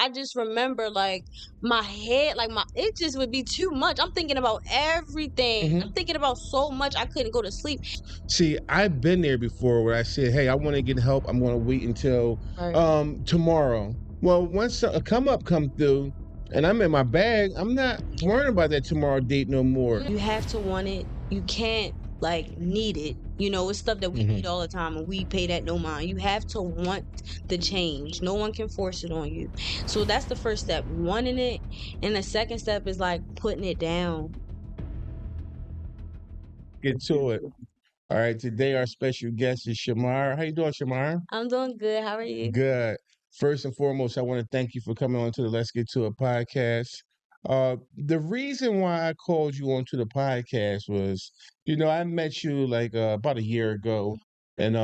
I just remember like my head, like it just would be too much. I'm thinking about everything. I'm thinking about so much I couldn't go to sleep. See, I've been there before where I said, "Hey, I want to get help. I'm going to wait until Right. tomorrow." Well, once a come up come through and I'm in my bag, I'm not worrying about that tomorrow date no more. You have to want it. You can't like need it. You know, it's stuff that we need all the time and we pay that no mind. You have to want the change. No one can force it on you. So that's the first step, wanting it. And the second step is like putting it down. Get to it. All right, today our special guest is Shamar. How you doing, Shamar? I'm doing good. How are you? Good. First and foremost, I want to thank you for coming on to the Let's Get to It podcast. The reason why I called you onto the podcast was, I met you like about a year ago, and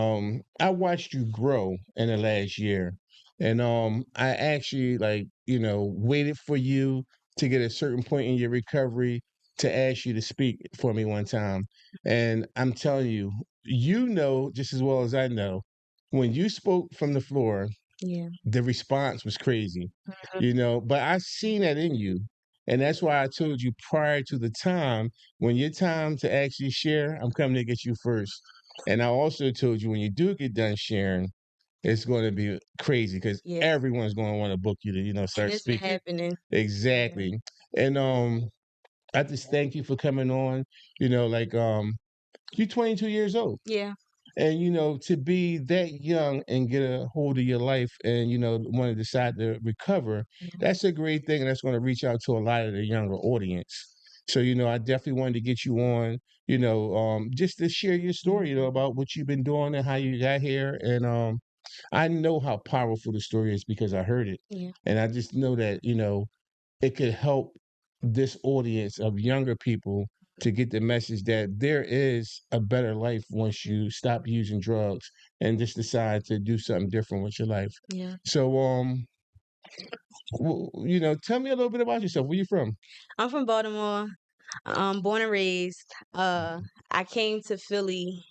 I watched you grow in the last year, and I actually waited for you to get a certain point in your recovery to ask you to speak for me one time, and I'm telling you, you know just as well as I know when you spoke from the floor, Yeah. the response was crazy, but I seen that in you. And that's why I told you prior to the time, when your time to actually share, I'm coming to get you first. And I also told you when you do get done sharing, it's going to be crazy because Yeah. everyone's going to want to book you to, And start it's been speaking. happening. Exactly. And I just thank you for coming on. You're 22 years old. Yeah. And to be that young and get a hold of your life and want to decide to recover, that's a great thing, and that's going to reach out to a lot of the younger audience. So I definitely wanted to get you on, just to share your story, about what you've been doing and how you got here. And I know how powerful the story is because I heard it. Yeah. And I just know that it could help this audience of younger people to get the message that there is a better life once you stop using drugs and just decide to do something different with your life. Yeah. So, tell me a little bit about yourself. Where you from? I'm from Baltimore. Born and raised. I came to Philly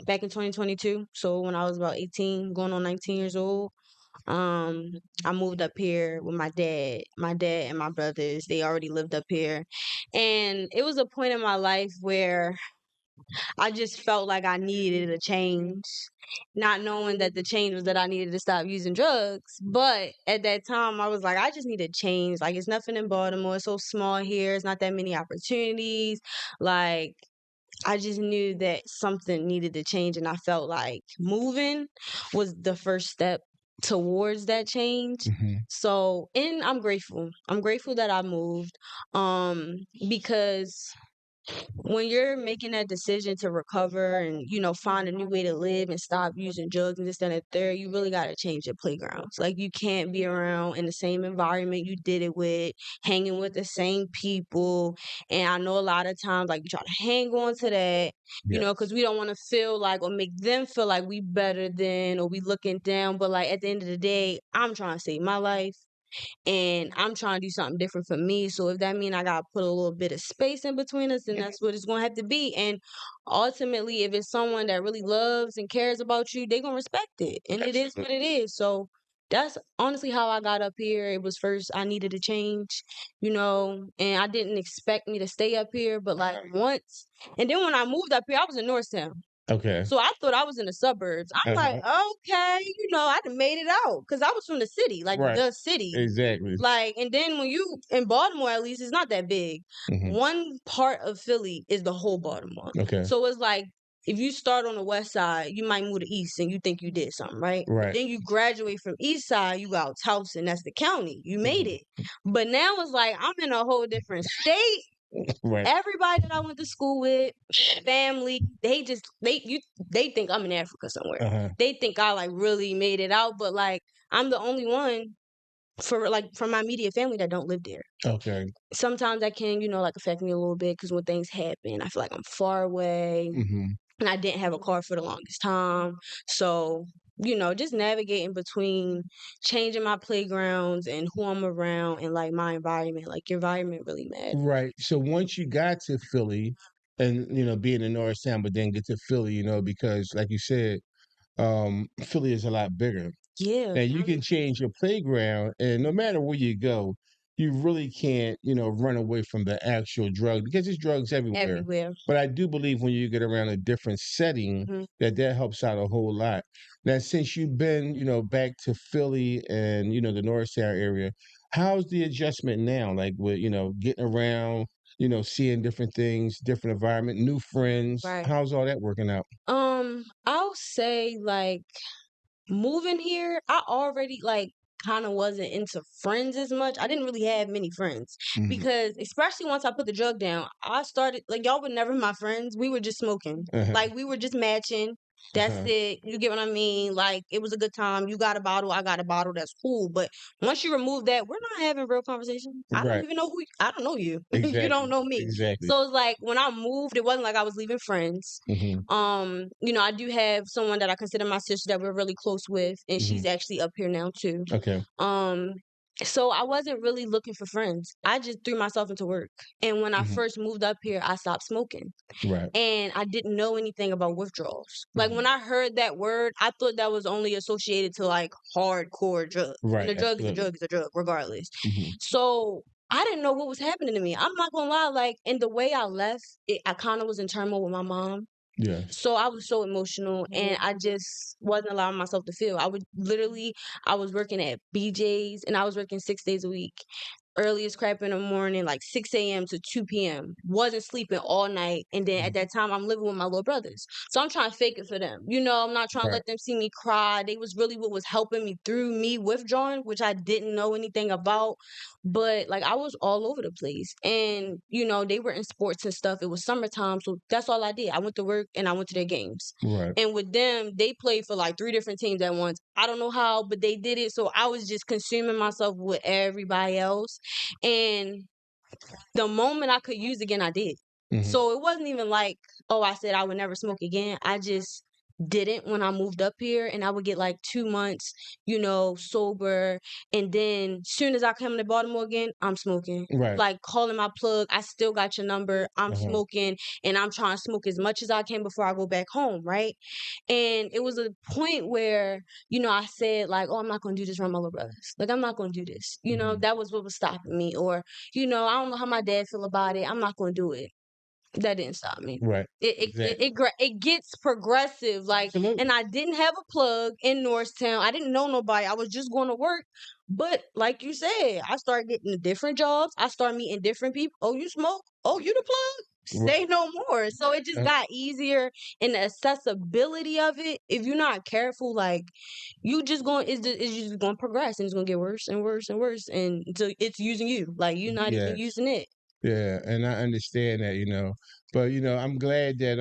back in 2022. So when I was about 18, going on 19 years old. Um, I moved up here with my dad. My dad and my brothers, they already lived up here. And it was a point in my life where I just felt like I needed a change, not knowing that the change was that I needed to stop using drugs. But at that time, I was like, I just need a change. Like, it's nothing in Baltimore. It's so small here. It's not that many opportunities. Like, I just knew that something needed to change, and I felt like moving was the first step towards that change. So, and I'm grateful. I'm grateful that I moved because when you're making that decision to recover and find a new way to live and stop using drugs and this that, and the third, you really got to change your playgrounds. Like, you can't be around in the same environment you did it with, hanging with the same people. And I know a lot of times like we try to hang on to that, because we don't want to feel like or make them feel like we better than or we looking down. But like at the end of the day, I'm trying to save my life and I'm trying to do something different for me. So if that means I gotta put a little bit of space in between us, then that's what it's gonna have to be. And ultimately, if it's someone that really loves and cares about you, they're gonna respect it. And it is what it is. So that's honestly how I got up here. It was first I needed a change, and I didn't expect me to stay up here, but like once, and then when I moved up here, I was in Northtown. Okay. So I thought I was in the suburbs. I'm like, okay, I done made it out because I was from the city, like Right. the city. Exactly. Like, and then when you in Baltimore, at least it's not that big. One part of Philly is the whole Baltimore. Okay. So it's like if you start on the west side, you might move to east and you think you did something, right? But Right. then you graduate from east side, you go out Towson, that's the county. You made it. But now it's like I'm in a whole different state. Right. Everybody that I went to school with, family, they think I'm in Africa somewhere. They think I like really made it out, but like I'm the only one from my immediate family that don't live there. Okay. Sometimes that can, like affect me a little bit because when things happen, I feel like I'm far away and I didn't have a car for the longest time. So, just navigating between changing my playgrounds and who I'm around and like my environment. Like your environment really matters. Right. So once you got to Philly and being in Norristown, but then get to Philly, because like you said, Philly is a lot bigger. Yeah. Now you can change your playground, and no matter where you go, you really can't, run away from the actual drug because there's drugs everywhere. Everywhere. But I do believe when you get around a different setting, Mhm. that helps out a whole lot. Now, since you've been, back to Philly and the Norristown area, how's the adjustment now? Like with getting around, seeing different things, different environment, new friends. Right. How's all that working out? I'll say like moving here, I already like kind of wasn't into friends as much. I didn't really have many friends Hmm. because especially once I put the drug down, I started like y'all were never my friends. We were just smoking. Uh-huh. Like we were just matching. That's Uh-huh. it. You get what I mean? Like it was a good time. You got a bottle, I got a bottle. That's cool. But once you remove that, we're not having real conversation. I don't Right. even know I don't know you. You don't Exactly. know me. Exactly. So it's like when I moved, it wasn't like I was leaving friends. Hmm. I do have someone that I consider my sister that we're really close with, and Hmm. she's actually up here now too. Okay. Um, so I wasn't really looking for friends. I just threw myself into work. And when I Hmm. first moved up here, I stopped smoking. Right. And I didn't know anything about withdrawals. Like when Hmm. I heard that word, I thought that was only associated to like hardcore drugs. And Right. a drug is a Absolutely. drug is a drug, regardless. Hmm. So I didn't know what was happening to me. I'm not gonna lie, like in the way I left, I kind of was in turmoil with my mom. Yes. So I was so emotional and I just wasn't allowing myself to feel. I was working at BJ's and I was working 6 days a week. Earliest crap in the morning, like 6 a.m. to 2 p.m. Wasn't sleeping all night. And then at Mhm. that time, I'm living with my little brothers. So I'm trying to fake it for them. I'm not trying to Right. let them see me cry. They was really what was helping me through me withdrawing, which I didn't know anything about. But like I was all over the place. And, they were in sports and stuff. It was summertime. So that's all I did. I went to work and I went to their games. Right. And with them, they played for like three different teams at once. I don't know how, but they did it. So I was just consuming myself with everybody else. And the moment I could use again, I did. Hmm. So it wasn't even like, oh, I said I would never smoke again. I just didn't when I moved up here, and I would get like 2 months, sober. And then soon as I come to Baltimore again, I'm smoking. Right. Like calling my plug, I still got your number. I'm Uh-huh. smoking, and I'm trying to smoke as much as I can before I go back home, right? And it was a point where, I said like, oh, I'm not gonna do this around my little brothers. Like I'm not gonna do this. Hmm. That was what was stopping me. Or I don't know how my dad feel about it. I'm not gonna do it. That didn't stop me. Right. It Exactly. it gets progressive, like, and Absolutely. I didn't have a plug in Norristown. I didn't know nobody. I was just going to work. But like you said, I started getting different jobs. I started meeting different people. Oh, you smoke? Oh, you the plug? Say Right. no more. So it just Uh, got easier, and the accessibility of it. If you're not careful, like it's just going to progress, and it's going to get worse and worse and worse, and until it's using you. Like you're not even yes. using it. Yeah. And I understand that, but I'm glad that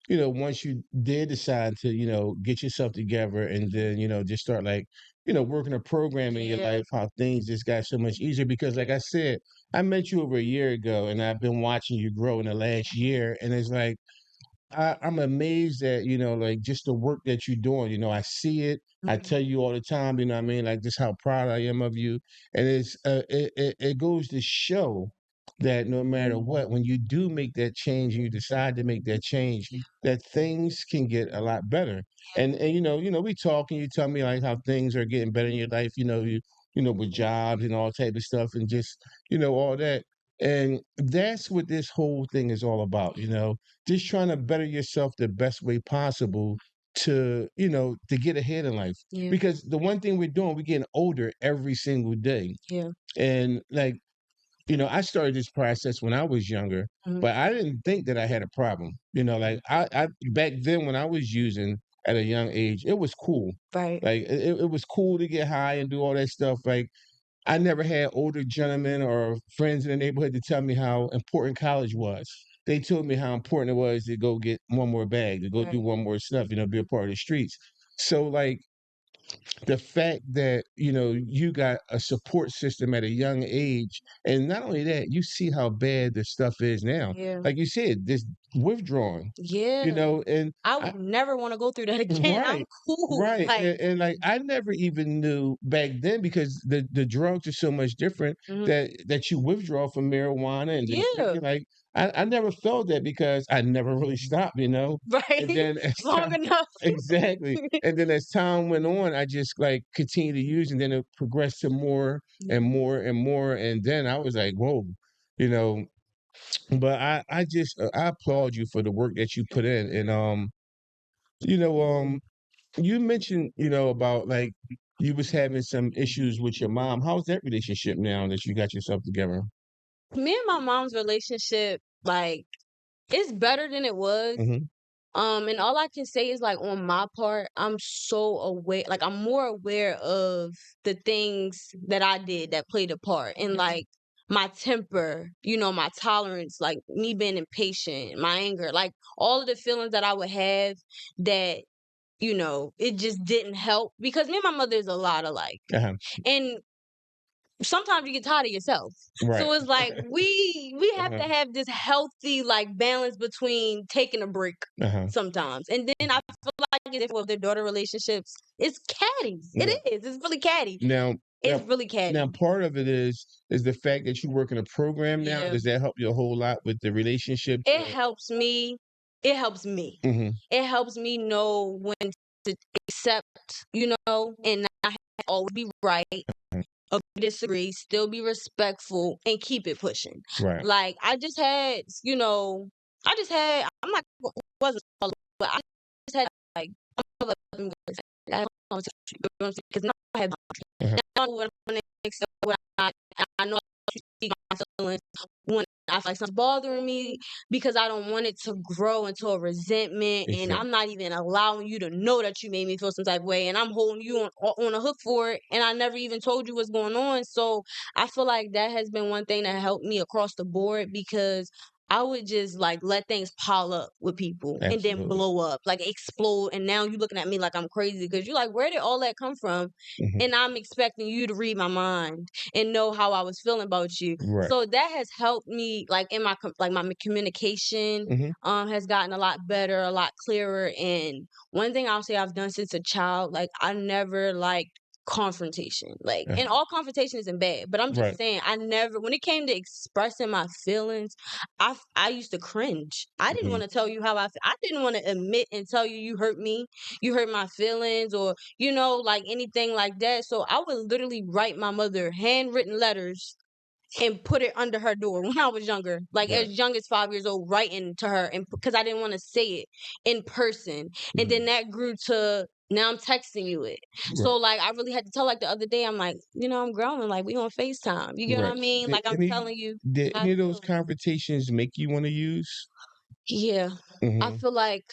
once you did decide to, get yourself together and then, just start like, working a program in your Yeah. life, how things just got so much easier. Because like I said, I met you over a year ago and I've been watching you grow in the last year. And it's like I'm amazed at, like just the work that you're doing. I see it. I Mhm. tell you all the time, you know what I mean? Like just how proud I am of you. And it goes to show that no matter what, when you do make that change and you decide to make that change, that things can get a lot better. And we talk and you tell me like how things are getting better in your life, with jobs and all type of stuff and just, all that. And that's what this whole thing is all about, just trying to better yourself the best way possible to get ahead in life. Yeah. Because the one thing we're doing, we're getting older every single day. Yeah. And like, I started this process when I was younger, Mhm. but I didn't think that I had a problem. Like I back then when I was using at a young age, it was cool. Right. Like it was cool to get high and do all that stuff. Like I never had older gentlemen or friends in the neighborhood to tell me how important college was. They told me how important it was to go get one more bag, to go do Right. one more stuff, be a part of the streets. So, like, the fact that, you got a support system at a young age, and not only that, you see how bad the stuff is now. Yeah. Like you said, this withdrawing, Yeah. and I I, would never wanna go through that again. I'm right. cool. Right. Like And like I never even knew back then because the drugs are so much different mhm. that you withdraw from marijuana and then Yeah. drinking. Like I never felt that because I never really stopped, you know? And Right? then as Long time enough. exactly. And then as time went on, I just like continued to use, and then it progressed to more and more and more. And then I was like, whoa, you know, but I just I applaud you for the work that you put in. And you know, you mentioned, you know, about like you was having some issues with your mom. How's that relationship now that you got yourself together? Me and my mom's relationship, like, it's better than it was. Mhm. And all I can say is like on my part, I'm so aware, like I'm more aware of the things that I did that played a part in like my temper, my tolerance, like me being impatient, my anger, like all of the feelings that I would have that, it just didn't help because me and my mother is a lot alike. Uh-huh. And sometimes you get tired of yourself. Right. So it's like we have Uh-huh. to have this healthy like balance between taking a break Uh-huh. sometimes. And then I feel like it's with their daughter relationships, it's catty. It Yeah. is. It's really catty. Now, It's now, really now, catty. part of it is the fact that you work in a program now. Yeah. Does that help you a whole lot with the relationships? It helps me. It helps me. Mhm. It helps me know when to accept, and not have to always be right disagree, still be respectful, and keep it pushing. Right. Like I'm not wasn't but I just had like I'm like, I have a conversation, you know what I'm saying? Because now I have Uh-huh. now I know what I'm gonna accept, what I know how to speak my feelings when I feel like something's bothering me because I don't want it to grow into a resentment, and Exactly. I'm not even allowing you to know that you made me feel some type of way, and I'm holding you on a hook for it, and I never even told you what's going on. So I feel like that has been one thing that helped me across the board because I would just like let things pile up with people and then Absolutely. blow up, like explode. And now you looking at me like I'm crazy because you're like, where did all that come from? Mhm. And I'm expecting you to read my mind and know how I was feeling about you. Right. So that has helped me, like in my communication, Mhm. has gotten a lot better, a lot clearer. And one thing I'll say I've done since a child, like I never liked confrontation. Like, Uh, and all confrontation isn't bad, but I'm just right. saying I never, when it came to expressing my feelings, I used to cringe. I didn't Mhm. want to tell you how I didn't want to admit and tell you you hurt me, you hurt my feelings, or like anything like that. So I would literally write my mother handwritten letters and put it under her door when I was younger, like Right. as young as 5 years old, writing to her, and because I didn't want to say it in person, and then Mhm. that grew to now I'm texting you it. So Right. like I really had to tell like the other day, I'm like, I'm growing, like we on FaceTime. You get what Right. I mean? Did Like I'm any telling you did how I any of those feel. confrontations make you want to use? Yeah. I Mhm. feel like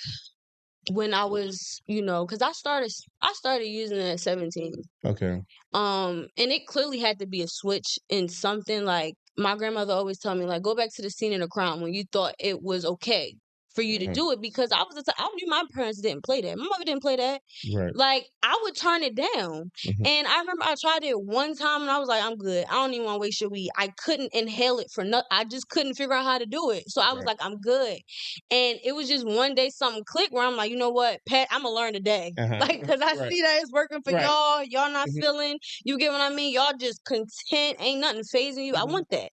when I was, because I started using it at 17. Okay. And it clearly had to be a switch in something. Like my grandmother always told me, like, go back to the scene of the crime when you thought it was okay for you to Mhm. do it because I knew my parents didn't play that. My mother didn't play that. Right. Like I would turn it down. Mhm. And I remember I tried it one time and I was like, I'm good. I don't even want to waste your weed. I couldn't inhale it for nothing. I just couldn't figure out how to do it. So I was Right. like, I'm good. And it was just one day something clicked where I'm like, you know what, Pat, I'm gonna learn today. Uh-huh. Like, cause I Right. see that it's working for Right. y'all. Y'all not Mhm. feeling, you get what I mean? Y'all just content, ain't nothing phasing you. I Mhm. want that.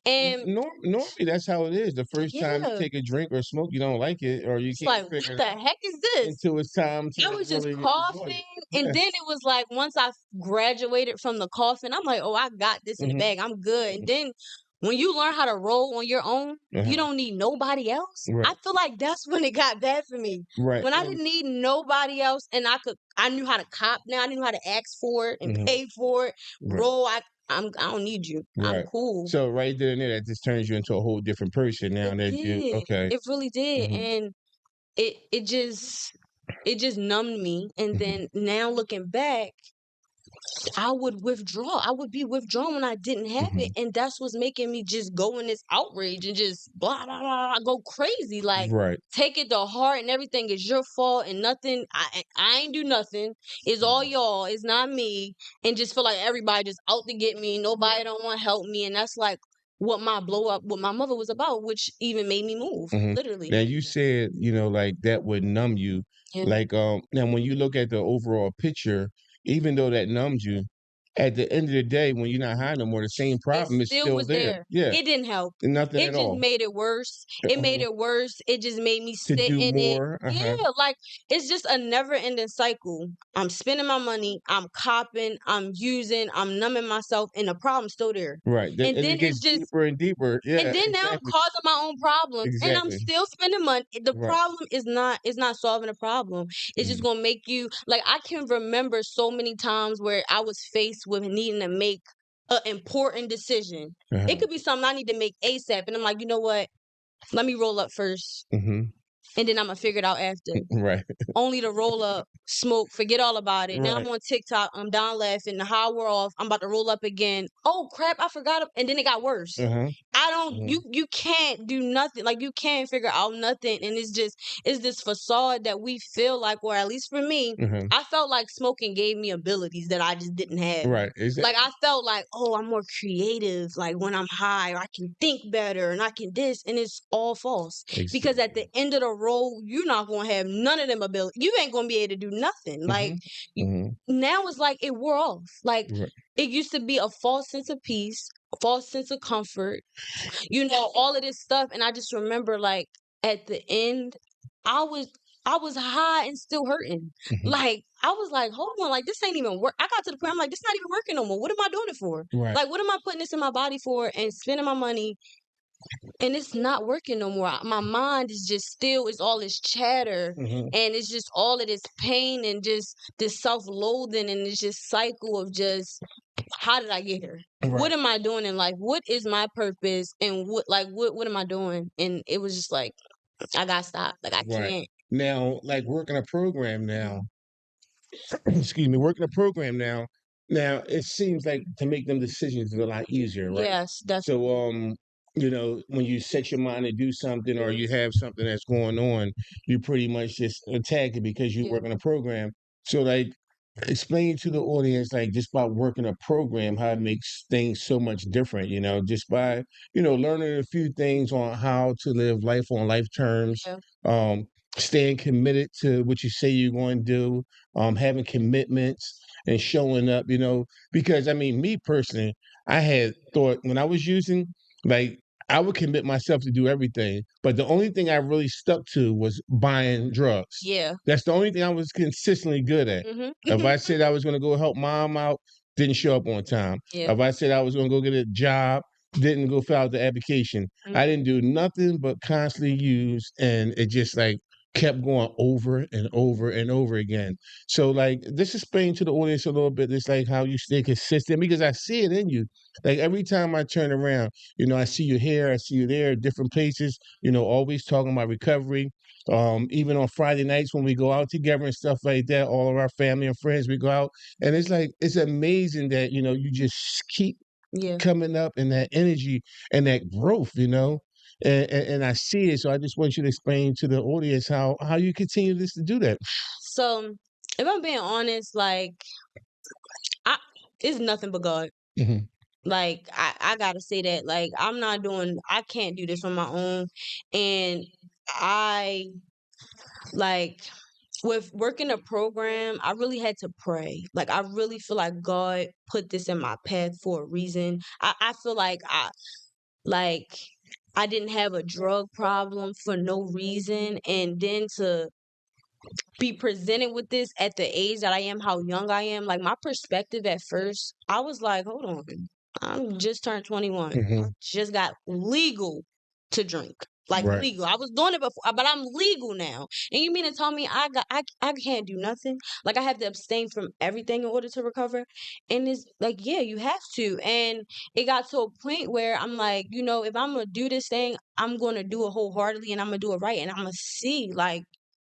And Normally, that's how it is. The first time you yeah, take a drink or smoke, you don't like it, or you it's can't like, what figure it the out heck is this? until it's time I to was just really enjoy coughing, it. and Yeah. then it was like once I graduated from the coughing, I'm like, oh, I got this in the Mhm. bag. I'm good. And then when you learn how to roll on your own, you Uh-huh. don't need nobody else. I Right. feel like that's when it got bad for me. Right. When I And didn't need nobody else, and I knew how to cop now. I knew how to ask for it and mhm. pay for it. Right. Roll. I don't need you. I'm Right. cool. So right there and there, that just turns you into a whole different person now It that you did. okay. It really did, Mhm. and it just numbed me. And Mhm. then now looking back, I would withdraw. I would be withdrawn when I didn't have it. Mhm. And that's what's making me just go in this outrage and just blah, blah, blah, go crazy. Like, Right. take it to heart and everything is your fault and nothing. I ain't do nothing. It's all Mhm. y'all. It's not me. And just feel like everybody just out to get me. Nobody don't want to help me. And that's like what my mother was about, which even made me move, Mhm. literally. Now you said, like that would numb you. Yeah. Like now when you look at the overall picture, even though that numbs you, at the end of the day, when you're not high no more, the same It problem is still still was there. there. Yeah, It didn't help. nothing It at just all. made it worse. It made Uh-huh. it worse. It just made me To sit do in it. more. Uh-huh. Yeah, like it's just a never ending cycle. I'm spending my money, I'm copping, I'm using, I'm numbing myself, and the problem's still there. Right. And And then it it's gets just deeper and deeper. and Yeah, then now I'm exactly. causing my own problems and I'm Exactly. still spending money. The Right. problem is not solving the problem. It's just Mhm. gonna make you like I can remember so many times where I was faced with needing to make an important decision. It Uh-huh. could be something I need to make ASAP. And I'm like, you know what? Let me roll up first. Mhm. And then I'm gonna figure it out after Right. only to roll up, smoke, forget all about it. Now I'm Right. on TikTok, I'm down laughing, the high we're off, I'm about to roll up again. Oh crap, I forgot and then it got worse. Uh-huh. I don't Uh-huh. you can't do nothing. Like you can't figure out nothing. And it's this facade that we feel like, or at least for me, Uh-huh. I felt like smoking gave me abilities that I just didn't have. Right. Like Exactly. I felt like, oh, I'm more creative, like when I'm high, or I can think better and I can this, and it's all false. Because at the Exactly. end of the road, you're not gonna have none of them abilities. You ain't gonna be able to do nothing. Like Mhm. you, Mhm. now it's like it wore off. Like Right. it used to be a false sense of peace, a false sense of comfort, all of this stuff. And I just remember like at the end, I was I was high and still hurting. Mhm. Like I was like, hold on, like this ain't even work. I got to the point I'm like, this not even working no more. What am I doing it for? Right. Like, what am I putting this in my body for and spending my money and it's not working no more. My mind is just still it's all this chatter Mhm. and it's just all of this pain and just this self-loathing and it's just cycle of just how did I get here? What Right. am I doing in life? What is my purpose? And what am I doing? And it was just like I gotta stop. Like I Right. can't. Now, like working a program now, excuse me, working a program now. Now it seems like to make them decisions is a lot easier, right? Yes, definitely. So, when you set your mind to do something or you have something that's going on, you pretty much just attack it because you Yeah, work in a program. So, like, explain to the audience, like, just by working a program, how it makes things so much different, just by, learning a few things on how to live life on life terms, yeah, um, staying committed to what you say you're going to do, having commitments and showing up, because I mean, me personally, I had thought when I was using, like, I would commit myself to do everything, but the only thing I really stuck to was buying drugs. yeah. That's the only thing I was consistently good at. Mhm. If I said I was going to go help mom out, didn't show up on time. Yeah. If I said I was going to go get a job, didn't go fill out the application. Mhm. I didn't do nothing but constantly use, and it just like kept going over and over and over again. So, like, this explain to the audience a little bit. It's like how you stay consistent because I see it in you. Like every time I turn around, I see you here, I see you there, different places. Always talking about recovery. Even on Friday nights when we go out together and stuff like that, all of our family and friends, we go out, and it's like it's amazing that you just keep Yeah. coming up and that energy and that growth, and I see it. So I just want you to explain to the audience how you continue this to do that. So if I'm being honest, like I it's nothing but God. Hmm. Like I gotta say that. Like I can't do this on my own. And I like with working a program, I really had to pray. Like I really feel like God put this in my path for a reason. I feel like I didn't have a drug problem for no reason. And then to be presented with this at the age that I am, how young I am, like my perspective at first, I was like, hold on, I'm just turned 21. I Hmm. just got legal to drink. Like Right. legal. I was doing it before, but I'm legal now. And you mean to tell me I can't do nothing? Like I have to abstain from everything in order to recover? And it's like, yeah, you have to. And it got to a point where I'm like, if I'm gonna do this thing, I'm gonna do it wholeheartedly and I'm gonna do it right. And I'm gonna see like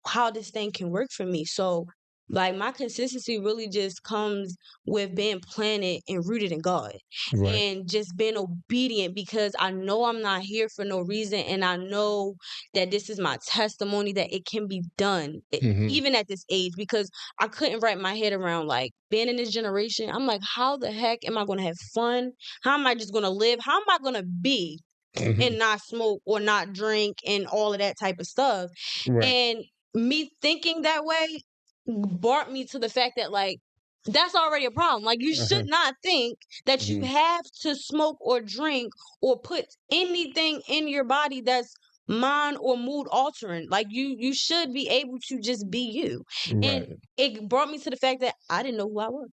how this thing can work for me. So, like, my consistency really just comes with being planted and rooted in God Right. and just being obedient because I know I'm not here for no reason. And I know that this is my testimony that it can be done, Hmm. even at this age, because I couldn't wrap my head around like being in this generation. I'm like, how the heck am I going to have fun? How am I just going to live? How am I going to be Hmm. and not smoke or not drink and all of that type of stuff? Right. And me thinking that way brought me to the fact that like that's already a problem. Like, you Uh-huh. should not think that you Mhm. have to smoke or drink or put anything in your body that's mind or mood altering. Like, you should be able to just be you. And Right. it brought me to the fact that I didn't know who I was.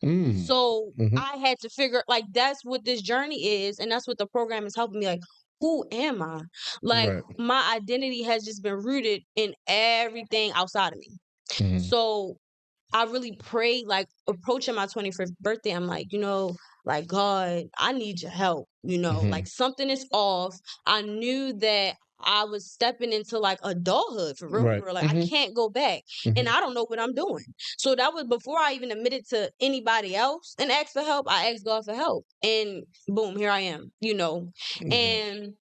Mm. So Mhm. I had to figure, like, that's what this journey is, and that's what the program is helping me. Like, who am I? Like, Right. my identity has just been rooted in everything outside of me. Mhm. So I really prayed, like, approaching my 25th birthday. I'm like, like, God, I need your help. Like, Mhm. something is off. I knew that I was stepping into like adulthood for real, Right. for real. Like, I Mhm. can't go back, and Mhm. I don't know what I'm doing. So that was before I even admitted to anybody else and asked for help. I asked God for help, and boom, here I am. Okay. And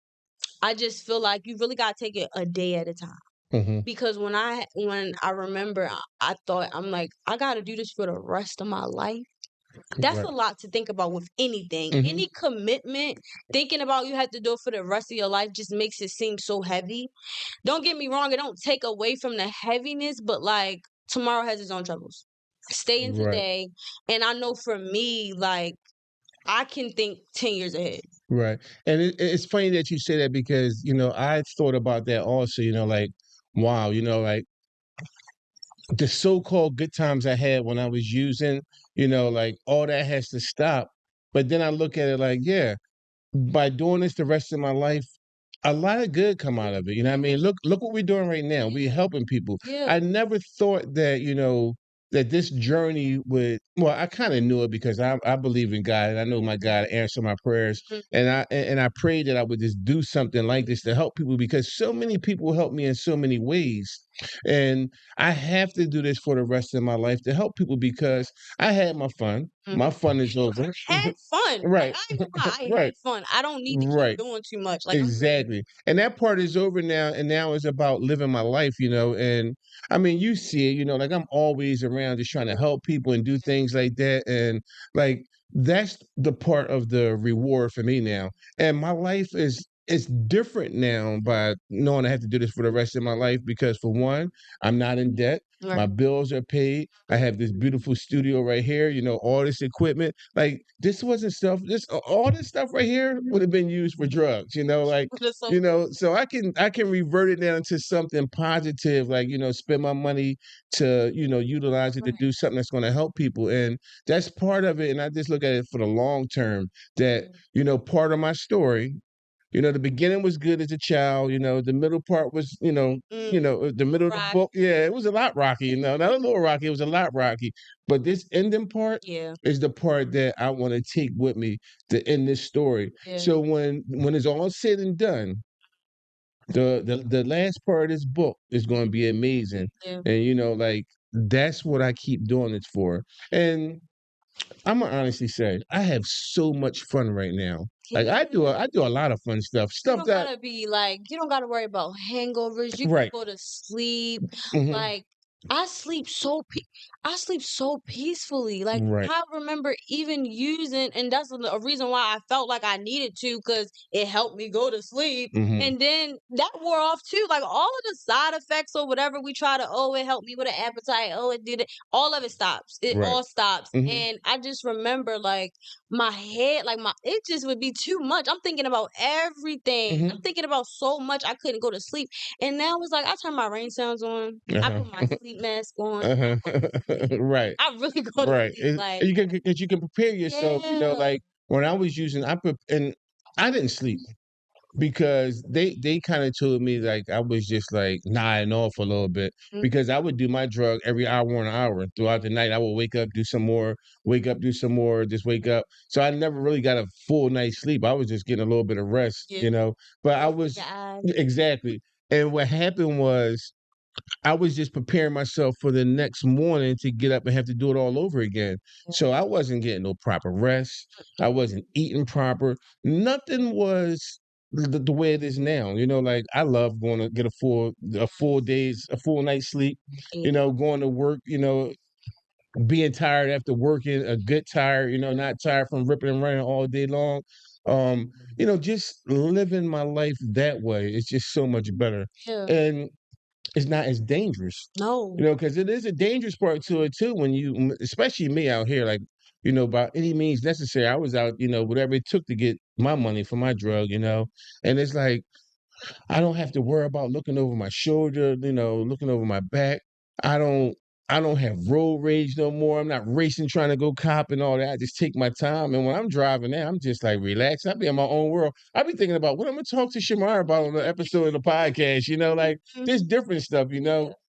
I just feel like you really gotta take it a day at a time. Mhm. Because when I remember, I thought, I'm like, I gotta do this for the rest of my life. That's Right. a lot to think about with anything. Mhm. Any commitment, thinking about you have to do it for the rest of your life just makes it seem so heavy. Don't get me wrong, it don't take away from the heaviness, but like, tomorrow has its own troubles. Stay in Right. today. And I know for me, like, I can think 10 years ahead. Right. And it's funny that you say that because, I thought about that also, like, wow, like the so-called good times I had when I was using, like all that has to stop. But then I look at it like, yeah, by doing this the rest of my life, a lot of good come out of it. You know what I mean? Look what we're doing right now. We're helping people. Yeah. I never thought that, that this journey would well, I kind of knew it because I believe in God and I know my God answered my prayers. Mhm. And I prayed that I would just do something like this to help people because so many people help me in so many ways. And I have to do this for the rest of my life to help people because I had my fun. Mhm. My fun is over. Had fun. Like, Right. I ain't gonna lie, I Right. had fun. I don't need to keep Right. doing too much. Like, I'm good. Exactly. And that part is over now. And now it's about living my life, and I mean, you see it, like I'm always around just trying to help people and do things like that. And like, that's the part of the reward for me now. And my life is different now by knowing I have to do this for the rest of my life because for one, I'm not in debt. Right. My bills are paid. I have this beautiful studio right here, all this equipment. Like this wasn't stuff, all this stuff right here would have been used for drugs, like, That's so so I can revert it down to something positive, like, spend my money to, utilize it to right. do something that's going to help people. And that's part of it. And I just look at it for the long term that, part of my story, the beginning was good as a child. The middle part was, the middle of the Rock. book. Yeah, it was a lot rocky. Not a little rocky. It was a lot rocky. But this ending part Yeah. is the part that I want to take with me to end this story. Yeah. So when it's all said and done, the last part of this book is going to be amazing. Yeah. And like that's what I keep doing it for. And I'm gonna honestly say I have so much fun right now. Like I do, Yeah. I do a lot of fun stuff. You Stuff don't that gotta be like, you don't gotta worry about hangovers. You can right. go to sleep. Hmm. Like, I sleep so I sleep so peacefully. Like, Right. I remember even using, and that's a reason why I felt like I needed to, because it helped me go to sleep. Hmm. And then that wore off too. Like, all of the side effects or whatever we try to, oh, it helped me with an appetite. Oh, it did it. All of it stops. It Right. all stops. Hmm. And I just remember, like, my head, like, it just would be too much. I'm thinking about everything. I'm Hmm. thinking about so much I couldn't go to sleep. And now it's like I turn my rain sounds on. I Uh-huh. put my sleep mask on. Uh-huh. I go to sleep. Right. I really go to Right. sleep. Like, You can prepare yourself. yeah. Like when I was using, and I didn't sleep. Because they kind of told me like I was just like nodding off a little bit Mm, because I would do my drug every hour and hour throughout the night. I would wake up, do some more, wake up, do some more, just wake up. So I never really got a full night's sleep. I was just getting a little bit of rest, yeah. But I Closing your was eyes. exactly. And what happened was I was just preparing myself for the next morning to get up and have to do it all over again. Yeah. So I wasn't getting no proper rest. I wasn't eating proper. Nothing was the way it is now. Like I love going to get a full night's sleep, Yeah. going to work, being tired after working, a good tired, not tired from ripping and running all day long. Just living my life that way. It's just so much better. Yeah. And it's not as dangerous. No. Because it is a dangerous part to it too. When especially me out here, like by any means necessary, I was out, whatever it took to get my money for my drug, and it's like I don't have to worry about looking over my shoulder, looking over my back. I don't I don't have road rage no more. I'm not racing trying to go cop and all that. I just take my time. And when I'm driving there, I'm just like relaxed. I be in my own world. I be thinking about what I'm gonna talk to Shamar about on the episode of the podcast, like there's different stuff,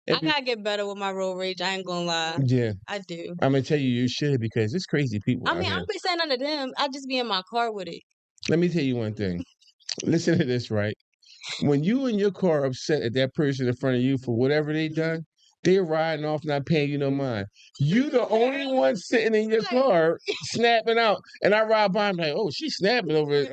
I gotta get better with my road rage. I ain't gonna lie. Yeah. I do. I'm gonna tell you you should because it's crazy people I out mean, I here. don't be saying none of them. I just be in my car with it. Let me tell you one thing. Listen to this, right? When you in your car upset at that person in front of you for whatever they done, they're riding off not paying you no mind. You the only one sitting in your car snapping out. And I ride by, I'm like, oh, she's snapping over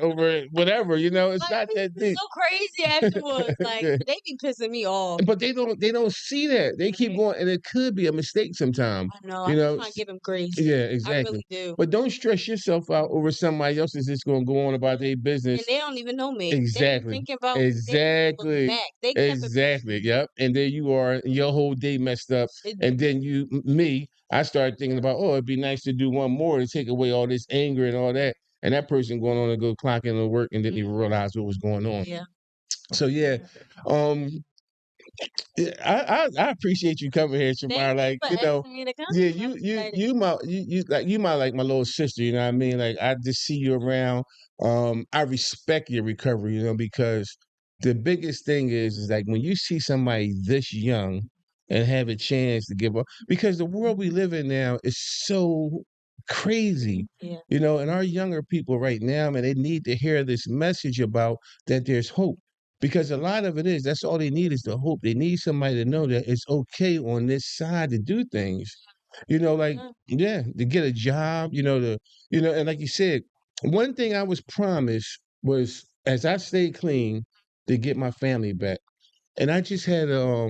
whatever, it's not It's that deep. so crazy afterwards. Like they be pissing me off. But they don't see that. They keep going, and it could be a mistake sometimes. I know. I just want to give them grace. Yeah, I exactly. really do. But don't stress yourself out over somebody else that's just gonna go on about their business. And they don't even know me. They ain't Exactly. thinking about me. They ain't even looking Exactly. back. They kept it Exactly. pushing. Yep. And there you are, and your whole day messed up. And then I started thinking about, oh, it'd be nice to do one more to take away all this anger and all that. And that person going on to go clock in to work and didn't even realize what was going on. Yeah. So yeah, um, yeah, I appreciate you coming here, Shamar. Thank you Like, for asking me to come. yeah, I'm excited. you my like my little sister, you know what I mean? Like I just see you around. I respect your recovery, because the biggest thing is like when you see somebody this young and have a chance to give up because the world we live in now is so crazy. Yeah. And our younger people right now, man, they need to hear this message about that there's hope. Because a lot of it is that's all they need is the hope. They need somebody to know that it's okay on this side to do things. Like to get a job, and like you said, one thing I was promised was as I stay clean to get my family back. And I just had a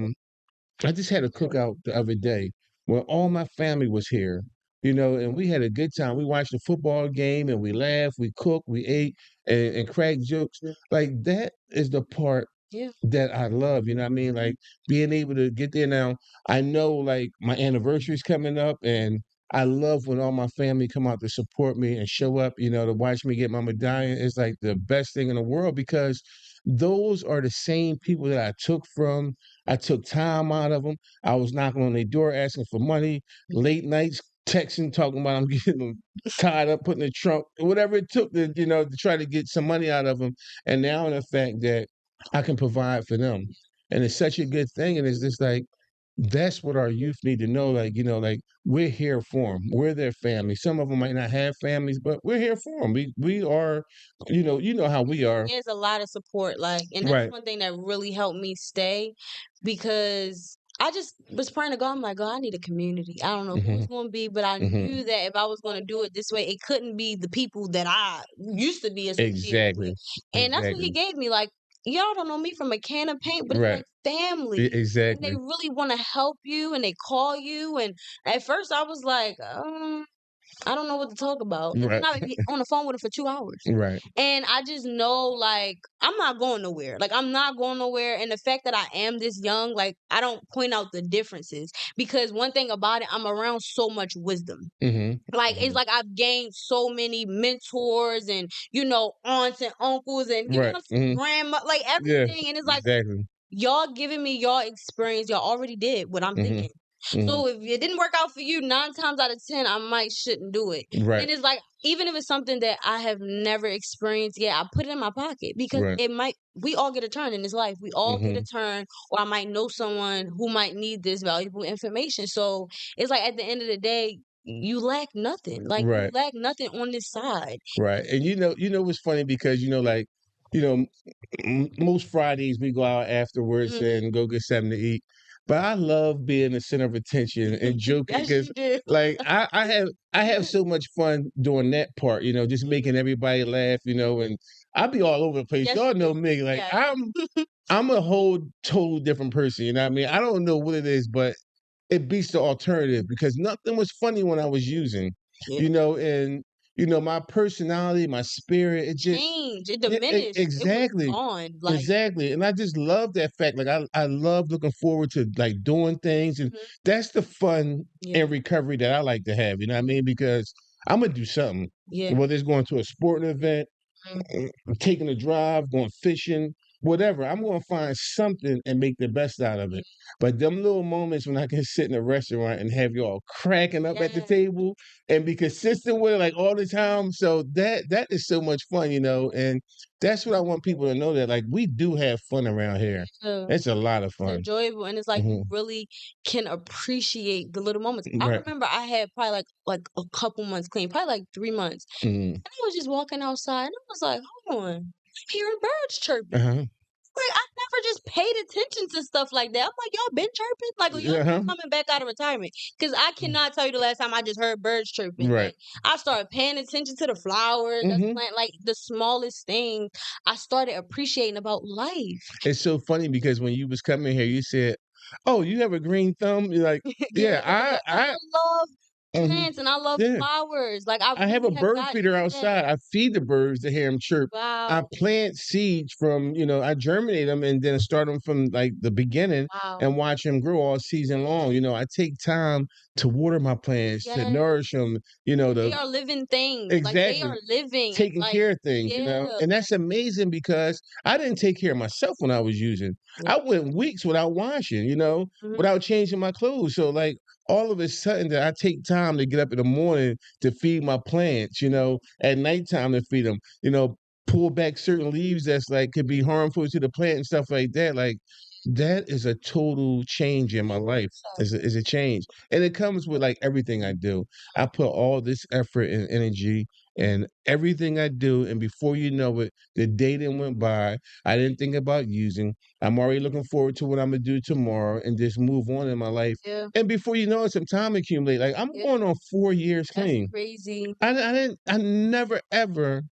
cookout the other day where all my family was here, and we had a good time. We watched a football game and we laughed, we cooked, we ate and cracked jokes. Like that is the part Yeah. that I love, you know what I mean? Like being able to get there now. I know like my anniversary is coming up and I love when all my family come out to support me and show up, to watch me get my medallion. It's like the best thing in the world because those are the same people that I took from. I took time out of them. I was knocking on their door asking for money, late nights texting, talking about I'm getting them tied up, put in the trunk, whatever it took to try to get some money out of them. And now in the fact that I can provide for them. And it's such a good thing. And it's just like, that's what our youth need to know. Like, like we're here for them. We're their family. Some of them might not have families, but we're here for them. We are, how we are. There's a lot of support, and that's Right. one thing that really helped me stay because I just was praying to God. I'm like, God, I need a community. I don't know who it's going to be, but I knew that if I was going to do it this way, it couldn't be the people that I used to be associated with. Exactly. And that's what He Exactly. gave me. Like, y'all don't know me from a can of paint, but it's Right. like family. And they Exactly. really want to help you and they call you. And at first I was like, I don't know what to talk about. And Right. I would be on the phone with him for 2 hours. Right. And I just know, I'm not going nowhere. Like, I'm not going nowhere. And the fact that I am this young, I don't point out the differences. Because one thing about it, I'm around so much wisdom. It's like I've gained so many mentors and, aunts and uncles and, Right. grandma, Yeah. everything. And it's like, Exactly. y'all giving me y'all experience. Y'all already did what I'm thinking. So if it didn't work out for you, 9 times out of 10, I shouldn't do it. Right. And it's like, even if it's something that I have never experienced yet, I put it in my pocket because Right. we all get a turn in this life. We all get a turn, or I might know someone who might need this valuable information. So it's like at the end of the day, you lack nothing. You Right. lack nothing on this side. Right. And what's funny because you know, most Fridays we go out afterwards and go get something to eat. But I love being the center of attention and joking Yes, because you do. like I have so much fun doing that part, just making everybody laugh, and I be all over the place. Yes, Y'all you know do. me. Like Yes. I'm a whole total different person, you know what I mean? I don't know what it is, but it beats the alternative because nothing was funny when I was using, Yeah. and my personality, my spirit, it just Change. It yeah, diminished. It was exactly. gone. Like, Exactly, and I just love that fact. Like I love looking forward to like doing things, and mhm, that's the fun yeah, and recovery that I like to have. You know what I mean? Because I'm gonna do something. yeah. Whether it's going to a sporting event, Mhm. taking a drive, going fishing, whatever. I'm going to find something and make the best out of it. But them little moments when I can sit in a restaurant and have y'all cracking up at the Yeah, table and be consistent with it like all the time. So that is so much fun, and that's what I want people to know that like we do have fun around here. yeah. It's a lot of It's fun. enjoyable, and it's like Hmm. you really can appreciate the little moments. I Right. remember I had probably like a couple months clean, probably like 3 months, Hmm. and I was just walking outside, and I was like, "Hold on, I'm hearing birds chirping." Uh-huh. Like, I never just paid attention to stuff like that. I'm like, "Y'all been chirping? Like, or y'all Uh-huh. just coming back out of retirement?" Because I cannot tell you the last time I just heard birds chirping. Right. Like, I started paying attention to the flowers that's Hmm. plant like, the smallest thing I started appreciating about life. It's so funny because when you was coming here, you said, "Oh, you have a green thumb." You're like, Yeah, "Yeah, and I love mhm, plants and I love yeah." flowers. Like, I I have a really have bird gotten feeder into that. outside. I feed the birds to hear them chirp. I Wow, plant seeds from, I germinate them and then start them from like the beginning wow. and watch them grow all season long. I take time to water my plants, to Yes, nourish them, they the are living things. Like, they exactly are living and, taking like, care of things, yeah, and like, that's amazing because I didn't take care of myself when I was using. yeah. I went weeks without washing, Mhm. without changing my clothes. So like all of a sudden that I take time to get up in the morning to feed my plants, at nighttime to feed them, pull back certain leaves that's like could be harmful to the plant and stuff like that. Like that is a total change in my life. Is a change. And it comes with like everything I do. I put all this effort and energy and everything I do, and before you know it, the day then went by. I didn't think about using. I'm already looking forward to what I'm gonna do tomorrow and just move on in my life. Yeah, And before you know it, some time accumulate. Like I'm yeah, going on 4 years that's clean. crazy. I never ever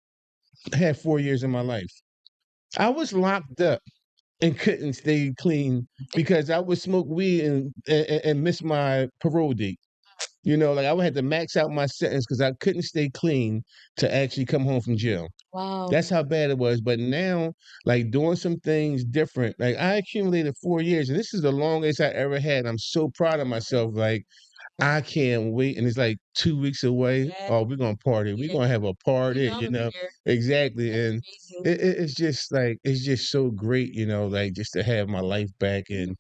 had 4 years in my life. I was locked up and couldn't stay clean because I would smoke weed and miss my parole date. Like I would have to max out my sentence because I couldn't stay clean to actually come home from jail. Wow. That's how bad it was. But now, like doing some things different, like I accumulated 4 years, and this is the longest I ever had. I'm so proud of myself. Like I can't wait. And it's like 2 weeks away. Yeah, Oh, we're gonna party. We're yeah. gonna have a You party, know Imma be there. Exactly. That's And crazy. it's just like it's just so great, like just to have my life back and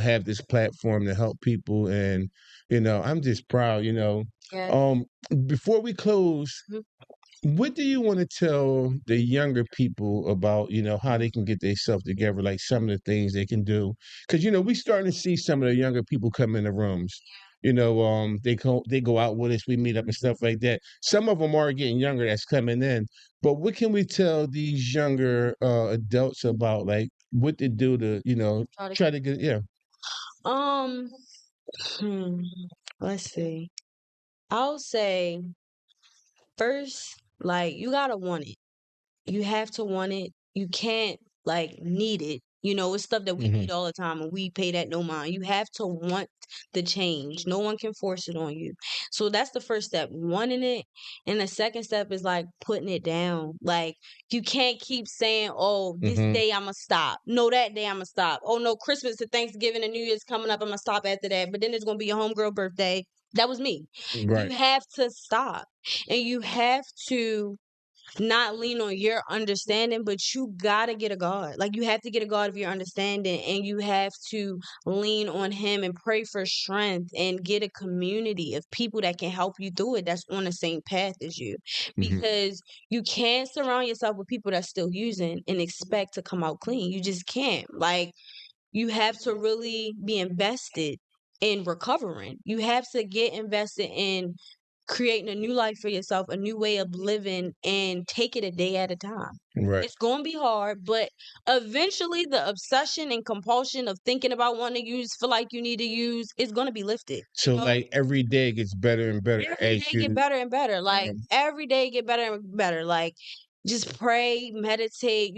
have this platform to help people. And I'm just proud. Yeah. Um, before we close, Mhm. what do you want to tell the younger people about, how they can get themselves together, like some of the things they can do? Because we starting to see some of the younger people come in the rooms. They go out with us, we meet up and stuff like that. Some of them are getting younger that's coming in. But what can we tell these younger adults about like what to do to, Try to try to get um, hmm, let's see. I'll say first, like, you gotta want it. You have to want it. You can't like need it. It's stuff that we hmm need all the time and we pay that no mind. You have to want the change. No one can force it on you. So that's the first step, wanting it. And the second step is like putting it down. Like you can't keep saying, "Oh, this hmm day I'ma stop. No, that day I'ma stop. Oh no, Christmas to Thanksgiving and New Year's coming up, I'ma stop after that. But then it's gonna be a homegirl birthday." That was me. You Right. have to stop. And you have to not lean on your understanding, but you gotta get a God. Like you have to get a God of your understanding, and you have to lean on Him and pray for strength and get a community of people that can help you through it. That's on the same path as you, hmm because you can't surround yourself with people that's still using and expect to come out clean. You just can't. Like you have to really be invested in recovering. You have to get invested in creating a new life for yourself, a new way of living, and take it a day at a time. Right. It's going to be hard, but eventually the obsession and compulsion of thinking about wanting to use, feel like you need to use, is going to be lifted. So like every day gets better and better Every as day get you better and better. Like um, every day get better and better. Like just pray, meditate,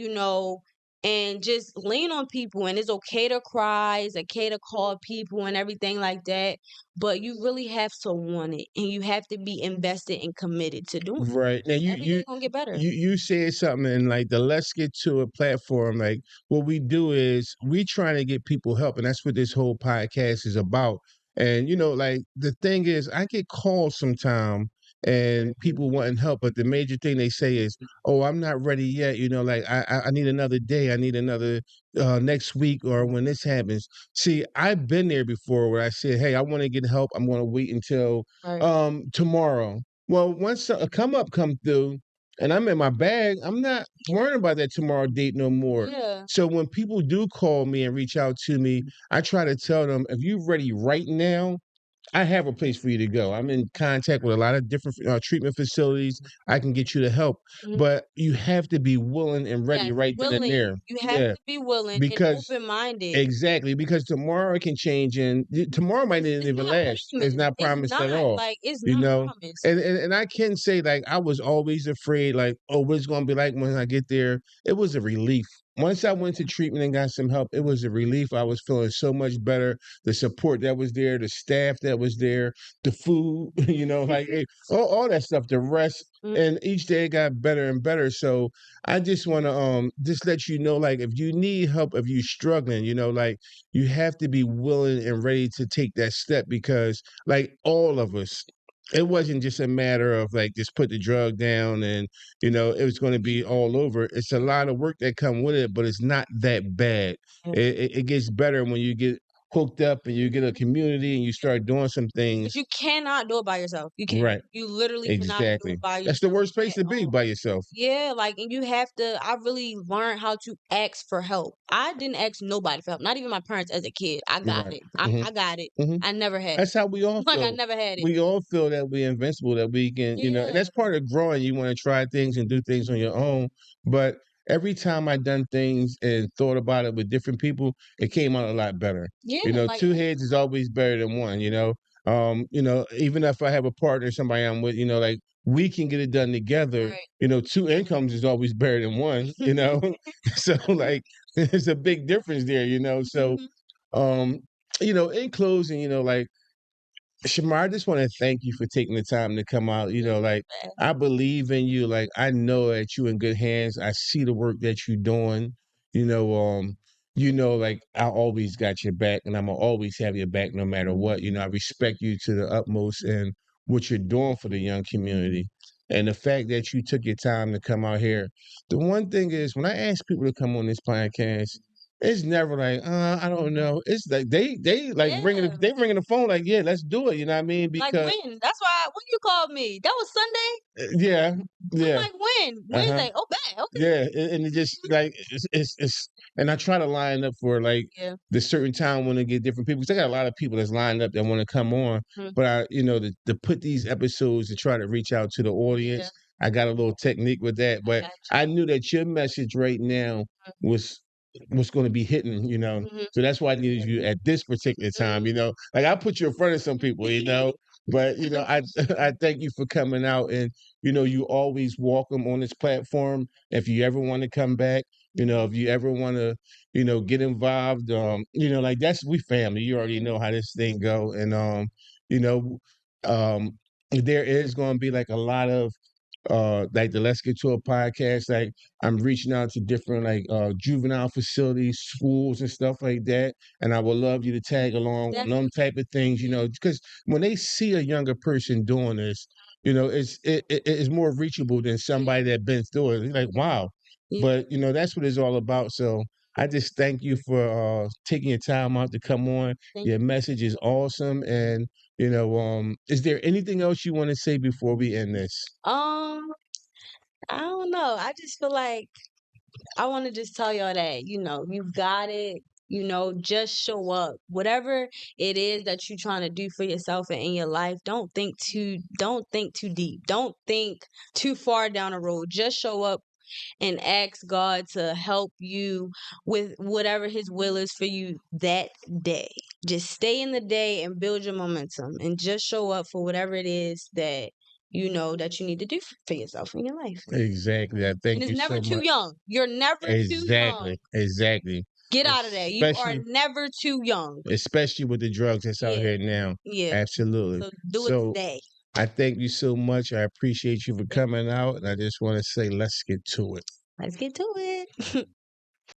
and just lean on people. And it's okay to cry, it's okay to call people and everything like that, but you really have to want it, and you have to be invested and committed to doing it. Right. Now Every day gonna get better. you said something and like the Let's Get to a platform, like what we do is we trying to get people help, and that's what this whole podcast is about. And like the thing is I get calls sometime and people wanting help, but the major thing they say is, oh, I'm not ready yet. Like I need another day, I need another next week or when this happens. See, I've been there before where I said, hey, I want to get help. I'm gonna wait until Right. tomorrow. Well, once a come up come through and I'm in my bag, I'm not worrying about that tomorrow date no more. Yeah. So when people do call me and reach out to me, I try to tell them, if you're ready right now, I have a place for you to go. I'm in contact with a lot of different treatment facilities. I can get you the help, Mhm. but you have to be willing and ready Yes, right then and willing. there. You have Yeah, to be willing and because open-minded. exactly, because tomorrow it can change and tomorrow might not It's even not last. It's promised. not It's promised at not, all. like, it's You not know, promised. and I can say like I was always afraid, like, oh, what it's gonna be like when I get there. It was a relief. Once I went to treatment and got some help, it was a relief. I was feeling so much better. The support that was there, the staff that was there, the food, like all that stuff, the rest. Mm, And each day it got better and better. So I just want to just let you know, like, if you need help, if you're struggling, like you have to be willing and ready to take that step, because like all of us, it wasn't just a matter of like just put the drug down and it was going to be all over. It's a lot of work that come with it, but it's not that bad. yeah. It gets better when you get hooked up and you get a community and you start doing some 'Cause things. you cannot do it by yourself. You can't. Right. You literally cannot do Exactly. it by That's the yourself worst place at to be, all. by yourself. Yeah, like, and you have to. I really learned how to ask for help. I didn't ask nobody for help, not even my parents as a kid. I got Right. it. I got it. Hmm. I never had it. That's how we all Like, I feel. never had it. We all feel that we're invincible, that we can, and Yeah. that's part of growing. You want to try things and do things on your own. But every time I done things and thought about it with different people, it came out a lot better. Yeah, like, Two heads is always better than one. Even if I have a partner, somebody I'm with, like we can get it done together. right. Two incomes is always better than one. So like there's a big difference there. So Mhm. um, in closing, like Shamar, I just want to thank you for taking the time to come out. Like I believe in you. Like I know that you in good hands. I see the work that you're doing. You know, um, like I always got your back, and I'm gonna always have your back no matter what. I respect you to the utmost and what you're doing for the young community. And the fact that you took your time to come out here. The one thing is, when I ask people to come on this podcast, it's never like, I don't know. It's like they like Yeah. ringing the phone like, yeah, let's do it. You know what I mean? Like, Because when? That's why when you called me, that was Sunday? yeah, I'm yeah, like, "When?" uh-huh. "Wednesday." "Oh, bet. Okay." Yeah, and it just like and I try to line up for like Yeah. the certain time when I get different people, because I got a lot of people that's lined up that want to come on, Mhm. but to put these episodes to try to reach out to the Yeah. audience, I got a little technique with that, I but got I knew that your message right now you. was going to be hitting. Mhm. So that's why I needed you at this particular time. Like I put you in front of some people. But I I thank you for coming out, and you always welcome on this platform. If you ever want to come back, if you ever want to, get involved, like that's we family. You already know how this thing go, and you know, there is going to be like a lot of like the Let's Get to a podcast. Like I'm reaching out to different like juvenile facilities, schools and stuff like that. And I would love you to tag along on them Definitely. type of things, because when they see a younger person doing this, it's more reachable than Yeah. somebody that been through it. It's like, wow. Yeah. But that's what it's all about. So I just thank you for taking your time out to come on. Thank Your message is awesome. And is there anything else you want to say before we end this? I don't know. I just feel like I want to just tell y'all that, you got it. Just show up. Whatever it is that you're trying to do for yourself and in your life, don't think too deep. Don't think too far down the road. Just show up and ask God to help you with whatever his will is for you that day. Just stay in the day and build your momentum and just show up for whatever it is that that you need to do for yourself in your life. Exactly. I And thank it's you never so too much. young. You're never too young. Exactly. Exactly. Get out of there. You are Especially never too young. especially with the drugs that's out Yeah. here now. Yeah. Absolutely. So do it So today. I thank you so much. I appreciate you for coming out. And I just want to say, let's get to it. Let's get to it.